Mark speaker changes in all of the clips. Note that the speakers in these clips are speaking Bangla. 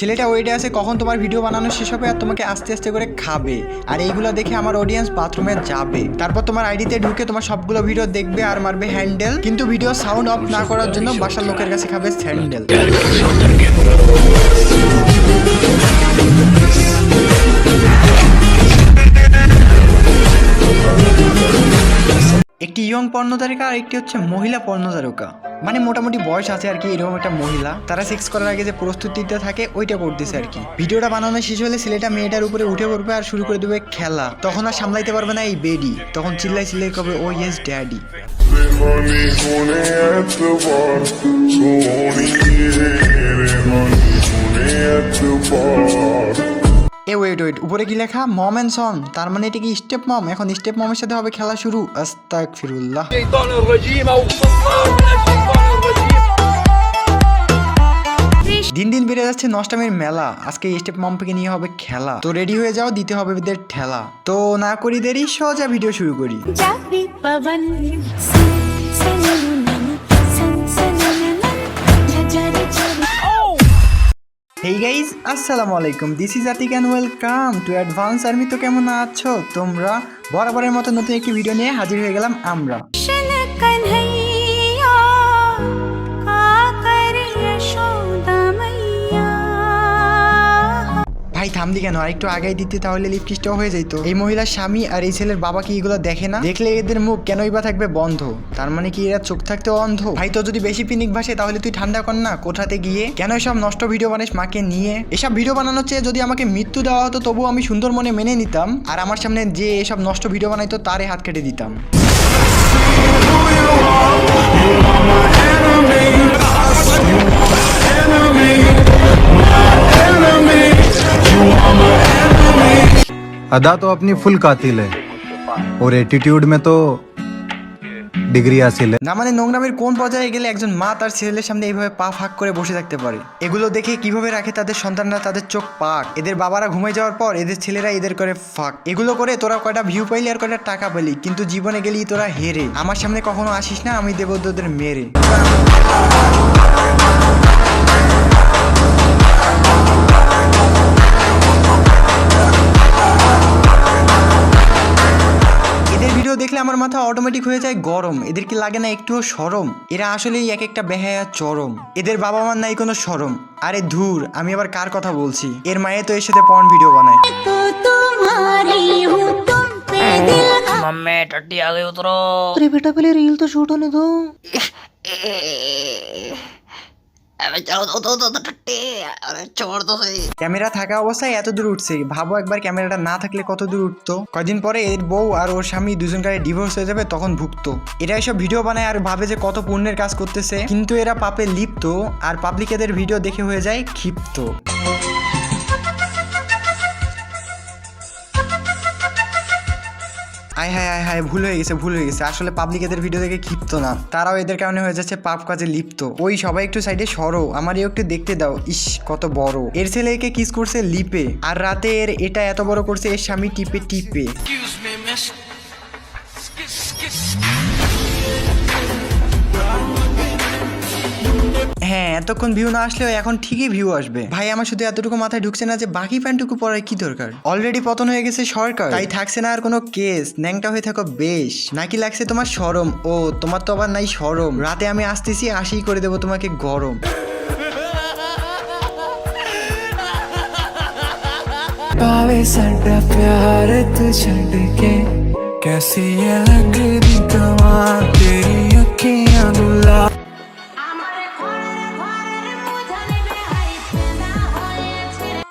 Speaker 1: ছেলেটা ওয়েটে আছে কখন তোমার ভিডিও বানানো শেষ হবে আর তোমাকে আস্তে আস্তে করে খাবে। আর এইগুলো দেখে আমার অডিয়েন্স বাথরুমে যাবে, তারপর তোমার আইডিতে ঢুকে তোমার সবগুলো ভিডিও দেখবে আর মারবে হ্যান্ডেল, কিন্তু ভিডিও সাউন্ড অফ না করার জন্য বাসার লোকের কাছে খাবে স্যান্ডেল। একটি ইয়ং পর্ণতারিকা আর একটি হচ্ছে মহিলা পর্ণতারকা, মানে মোটামুটি বয়স আছে আর কি, এরকম একটা মহিলা। তারা সেক্স করার আগে যে প্রস্তুতিটা থাকে ওইটা করতেছে আর কি। ভিডিওটা বানানো শেষ হলে ছেলেটা মেয়েটার উপরে উঠে পড়বে আর শুরু করে দেবে খেলা। তখন আর সামলাইতে পারবে না এই বেডি, তখন চিল্লাই চিল্লাই করবে ও ইয়েস ড্যাডি। ওয়েট উপরে কি লেখা? মম এন্ড সন, তার মানে এটা কি স্টেপ মম? এখন স্টেপ মমের সাথে হবে খেলা শুরু। আস্তাগফিরুল্লাহ। দিন দিন বেড়ে যাচ্ছে নষ্টামের মেলা। আজকে স্টেপ মমকে নিয়ে হবে খেলা, তো রেডি হয়ে যাও, দিতে হবে এদের ঠেলা। তো না করি দেরি, সোজা ভিডিও শুরু করি। হেই গাইজ, আসসালামু আলাইকুম, this is Atik and welcome to advance army. তো কেমন আছো তোমরা? বরাবরের মতো নতুন একটি ভিডিও নিয়ে হাজির হয়ে গেলাম আমরা। ভাই থামলি কেন? আর একটু আগে দিতে তাহলে লিপকিসটাও হয়ে যেত। এই মহিলার স্বামী আর এই ছেলের বাবা কি এগুলো দেখে না? দেখলে এদের মুখ কেনই বা থাকবে বন্ধ? তার মানে কি এরা চোখ থাকতে অন্ধ? ভাই তো যদি বেশি পিনিক ভাসে তাহলে তুই ঠান্ডা কর না কোঠাতে গিয়ে। কেন এসব নষ্ট ভিডিও বানিস মাকে নিয়ে? এসব ভিডিও বানানোর চেয়ে যদি আমাকে মৃত্যু দেওয়া হতো তবুও আমি সুন্দর মনে মেনে নিতাম, আর আমার সামনে যে এসব নষ্ট ভিডিও বানাইতো তারে হাত কেটে দিতাম।
Speaker 2: अदा तो अपनी फुल कातिल है और एटीट्यूड में तो ডিগ্রি হাসিল।
Speaker 1: না মানে নোংরামের কোন পর্যায়ে গেলে একজন মা তার ছেলের সামনে এইভাবে পা ফাঁক করে বসে থাকতে পারে? এগুলো দেখে কিভাবে রাখে তাদের সন্তানরা তাদের চোখ পাক? এদের বাবারা ঘুমাই যাওয়ার পর এদের ছেলেরা এদের করে ফাঁক। এগুলো করে তোরা কয়টা ভিউ পাইলি আর কয়টা টাকা পাইলি, কিন্তু জীবনে গেলি তোরা হেরে। আমার সামনে কখনো আসিস না, আমি দেব তোদের মেরে। দেখলে আমার মাথা অটোমেটিক হয়ে যায় গরম। এদের কি লাগে না একটুও শরম? এরা আসলেই এক একটা বেহায়া চরম। এদের বাবা মার নাই কোনো শরম। আরে ধুর, আমি আবার কার কথা বলছি? এর মায়ে তো এর সাথে পর্ন ভিডিও বানায়।
Speaker 3: मम्मी टट्टी आ गई उतरो।
Speaker 4: अरे बेटा पहले रील तो शूट होने दो।
Speaker 1: ক্যামেরা থাকা অবস্থায় এত দূর উঠছে, ভাবো একবার ক্যামেরাটা না থাকলে কত দূর উঠতো। কয়দিন পরে এর বউ আর ওর স্বামী দুজনকারে ডিভোর্স হয়ে যাবে, তখন ভুগতো। এরা এসব ভিডিও বানায় আর ভাবে যে কত পুণ্যের কাজ করতেছে, কিন্তু এরা পাপে লিপ্ত আর পাবলিক এদের ভিডিও দেখে হয়ে যায় ক্ষিপ্ত। আয় হায় আয় হায়, ভুল হয়ে গেছে। আসলে পাবলিক এদের ভিডিও দেখে ক্ষিপ্ত না, তারাও এদের কারণে হয়ে যাচ্ছে পাপ কাজে লিপ্ত। ওই সবাই একটু সাইডে সরো, আমারও একটু দেখতে দাও। ইস কত বড়! এর ছেলে একে কিস করছে লিপে, আর রাতে এর এটা এত বড় করছে এর স্বামী টিপে টিপে। হ্যাঁ, এতক্ষণ ভিউ না আসলেও এখন ঠিকই ভিউ আসবে। ভাই আমার শুধু এতটুকু মাথায় ঢুকছে না যে বাকি প্যান্টটুকু পরার কি দরকার? অলরেডি পতন হয়ে গেছে সরকার, তাই থাকছে না আর কোনো কেস। ন্যাংটা হয়ে থাকো বেশ। নাকি লাগছে তোমার শরম? ও তোমার তো আবার নাই শরম। রাতে আমি আসতেছি, আসি করে দেবো তোমাকে গরম।
Speaker 5: कैसी ये लगदी कमाल तेरी अखियां दुला।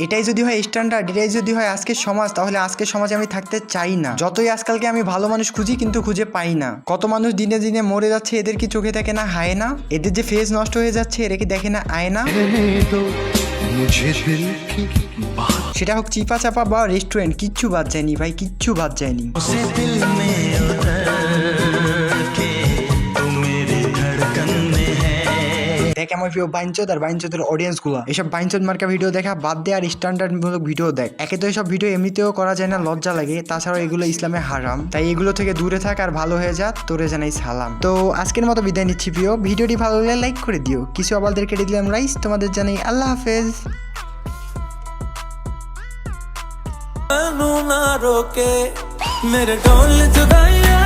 Speaker 1: এটাই যদি হয় স্ট্যান্ডার্ড, এটাই যদি হয় আজকের সমাজ, তাহলে আজকের সমাজে আমি থাকতে চাই না। যতই আজকালকে আমি ভালো মানুষ খুঁজি কিন্তু খুঁজে পাই না। কত মানুষ দিনে দিনে মরে যাচ্ছে, এদের কি চোখে দেখে না হায় না? এদের যে ফেস নষ্ট হয়ে যাচ্ছে এরা কি দেখে না আয় না? সেটা হোক চিপা চাপা বা রেস্টুরেন্ট, কিচ্ছু বাদ যায়নি ভাই, কিচ্ছু বাদ যায়নি। দেখ আমার প্রিয় বাইনচোদ আর বাইনচোদের অডিয়েন্স গুলা, এসব বাইনচোদ মার্কা ভিডিও দেখা বাদ দে আর স্ট্যান্ডার্ড মূলক ভিডিও দেখ। একে তো এসব ভিডিও এমনিতেও করা যায় না, লজ্জা লাগে। তাছাড়াও এগুলো ইসলামে হারাম, তাই এগুলো থেকে দূরে থাক আর ভালো হয়ে যা। তোরে জানাই সালাম। তো আজকের মতো বিদায় নিচ্ছি প্রিয়। ভিডিওটি ভালো লাগলে লাইক করে দিও, কিছু আবালদের কেটে দিলাম রাইস। তোমাদের জানাই আল্লাহ হাফেজ।
Speaker 5: मैनू ना रोके मेरे ढोल जुदाइयां